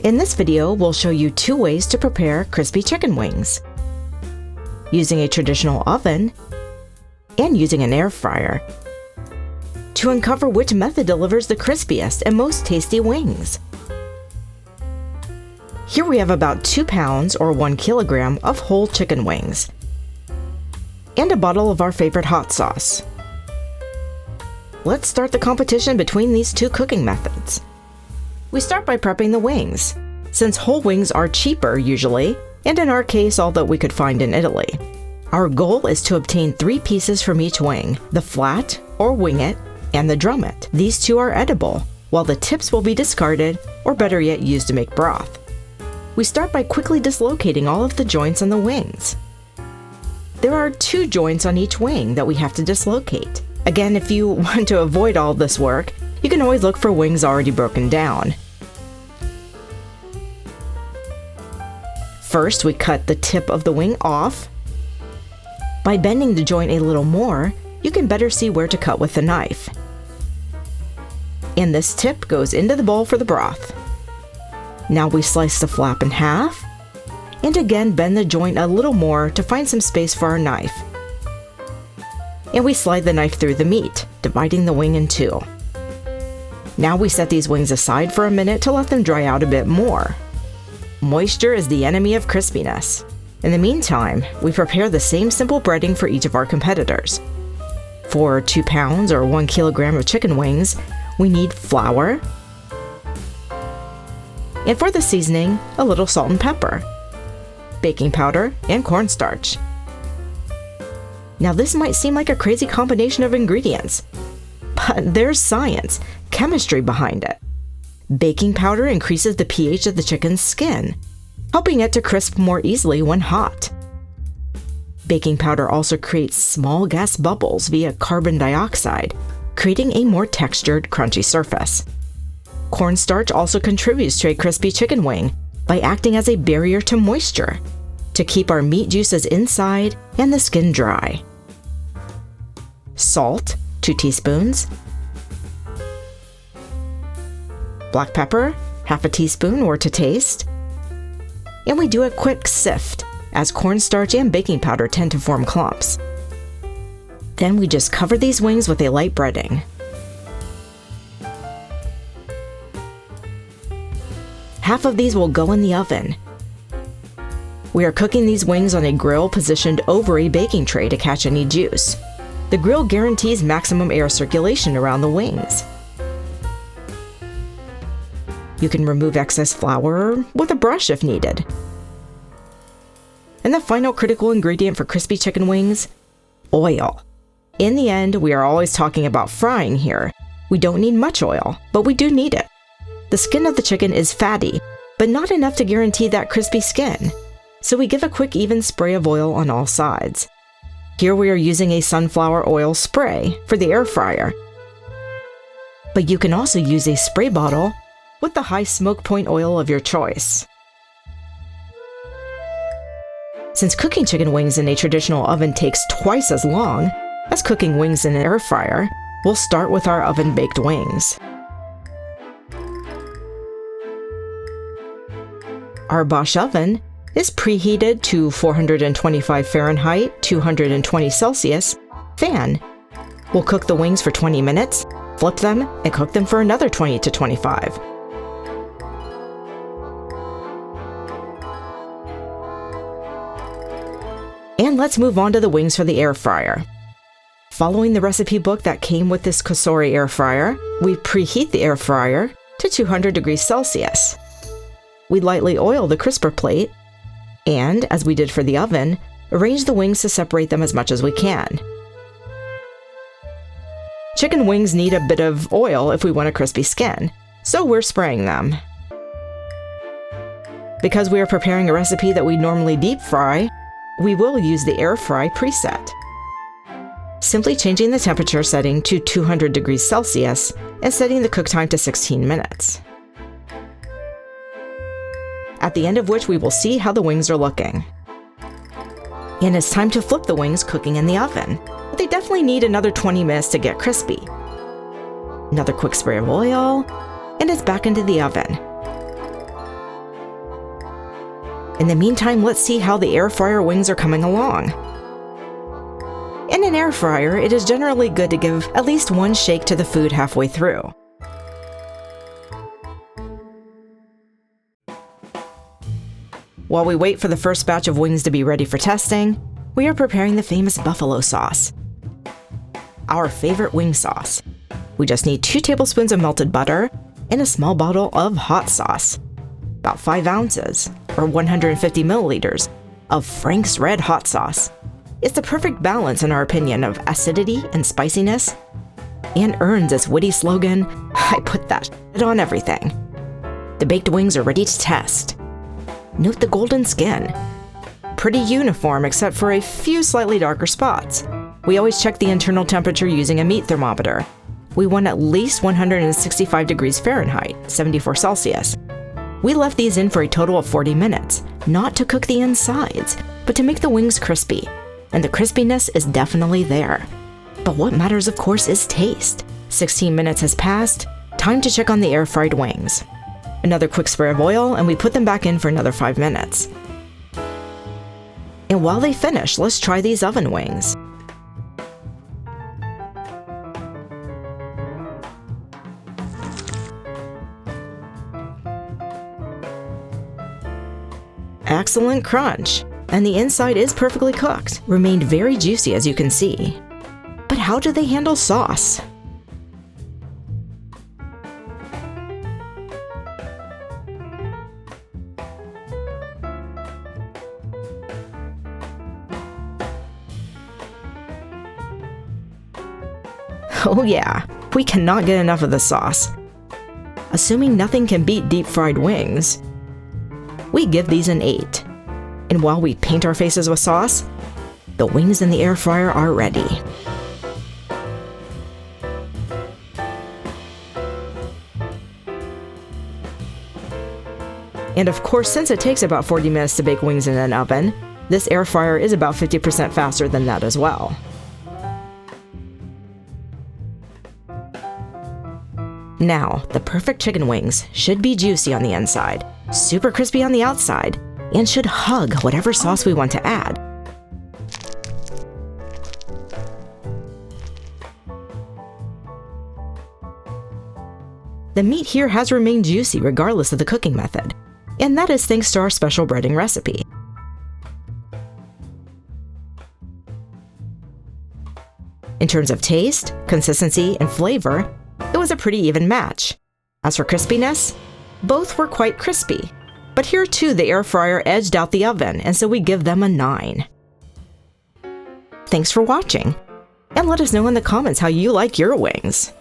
In this video, we'll show you 2 ways to prepare crispy chicken wings, using a traditional oven and using an air fryer, to uncover which method delivers the crispiest and most tasty wings. Here we have about 2 pounds or 1 kilogram of whole chicken wings, and a bottle of our favorite hot sauce. Let's start the competition between these 2 cooking methods. We start by prepping the wings, since whole wings are cheaper usually, and in our case all that we could find in Italy. Our goal is to obtain 3 pieces from each wing, the flat or wingette and the drumette. These 2 are edible, while the tips will be discarded or better yet used to make broth. We start by quickly dislocating all of the joints on the wings. There are 2 joints on each wing that we have to dislocate. Again, if you want to avoid all this work, you can always look for wings already broken down. First, we cut the tip of the wing off. By bending the joint a little more, you can better see where to cut with the knife. And this tip goes into the bowl for the broth. Now we slice the flap in half, and again bend the joint a little more to find some space for our knife. And we slide the knife through the meat, dividing the wing in 2. Now we set these wings aside for a minute to let them dry out a bit more. Moisture is the enemy of crispiness. In the meantime, we prepare the same simple breading for each of our competitors. For 2 pounds or 1 kilogram of chicken wings, we need flour, and for the seasoning, a little salt and pepper, baking powder, and cornstarch. Now this might seem like a crazy combination of ingredients, but there's science, chemistry behind it. Baking powder increases the pH of the chicken's skin, helping it to crisp more easily when hot. Baking powder also creates small gas bubbles via carbon dioxide, creating a more textured, crunchy surface. Cornstarch also contributes to a crispy chicken wing by acting as a barrier to moisture, to keep our meat juices inside and the skin dry. Salt, 2 teaspoons. Black pepper, half a teaspoon or to taste. And we do a quick sift, as cornstarch and baking powder tend to form clumps. Then we just cover these wings with a light breading. Half of these will go in the oven. We are cooking these wings on a grill positioned over a baking tray to catch any juice. The grill guarantees maximum air circulation around the wings. You can remove excess flour with a brush if needed. And the final critical ingredient for crispy chicken wings? Oil. In the end, we are always talking about frying here. We don't need much oil, but we do need it. The skin of the chicken is fatty, but not enough to guarantee that crispy skin. So we give a quick even spray of oil on all sides. Here we are using a sunflower oil spray for the air fryer. But you can also use a spray bottle with the high smoke point oil of your choice. Since cooking chicken wings in a traditional oven takes twice as long as cooking wings in an air fryer, we'll start with our oven-baked wings. Our Bosch oven is preheated to 425 Fahrenheit, 220 Celsius fan. We'll cook the wings for 20 minutes, flip them, and cook them for another 20 to 25. And let's move on to the wings for the air fryer. Following the recipe book that came with this Cosori air fryer, we preheat the air fryer to 200 degrees Celsius. We lightly oil the crisper plate, and, as we did for the oven, arrange the wings to separate them as much as we can. Chicken wings need a bit of oil if we want a crispy skin, so we're spraying them. Because we are preparing a recipe that we normally deep fry, we will use the air fry preset. Simply changing the temperature setting to 200 degrees Celsius and setting the cook time to 16 minutes. At the end of which we will see how the wings are looking. And it's time to flip the wings cooking in the oven. But they definitely need another 20 minutes to get crispy. Another quick spray of oil, and it's back into the oven. In the meantime, let's see how the air fryer wings are coming along. In an air fryer, it is generally good to give at least one shake to the food halfway through. While we wait for the first batch of wings to be ready for testing, we are preparing the famous buffalo sauce, our favorite wing sauce. We just need 2 tablespoons of melted butter and a small bottle of hot sauce, about 5 ounces, or 150 milliliters, of Frank's Red Hot Sauce. It's the perfect balance, in our opinion, of acidity and spiciness, and earns its witty slogan, "I put that shit on everything." The baked wings are ready to test. Note the golden skin. Pretty uniform except for a few slightly darker spots. We always check the internal temperature using a meat thermometer. We want at least 165 degrees Fahrenheit, 74 Celsius. We left these in for a total of 40 minutes, not to cook the insides, but to make the wings crispy. And the crispiness is definitely there. But what matters, of course, is taste. 16 minutes has passed. Time to check on the air-fried wings. Another quick spray of oil, and we put them back in for another 5 minutes. And while they finish, let's try these oven wings. Excellent crunch, and the inside is perfectly cooked. Remained very juicy, as you can see. But how do they handle sauce? Oh yeah, we cannot get enough of the sauce. Assuming nothing can beat deep-fried wings, we give these an 8. And while we paint our faces with sauce, the wings in the air fryer are ready. And of course, since it takes about 40 minutes to bake wings in an oven, this air fryer is about 50% faster than that as well. Now, the perfect chicken wings should be juicy on the inside, super crispy on the outside, and should hug whatever sauce we want to add. The meat here has remained juicy regardless of the cooking method, and that is thanks to our special breading recipe. In terms of taste, consistency, and flavor, it was a pretty even match. As for crispiness, both were quite crispy. But here too, the air fryer edged out the oven, and so we give them a 9. Thanks for watching, and let us know in the comments how you like your wings.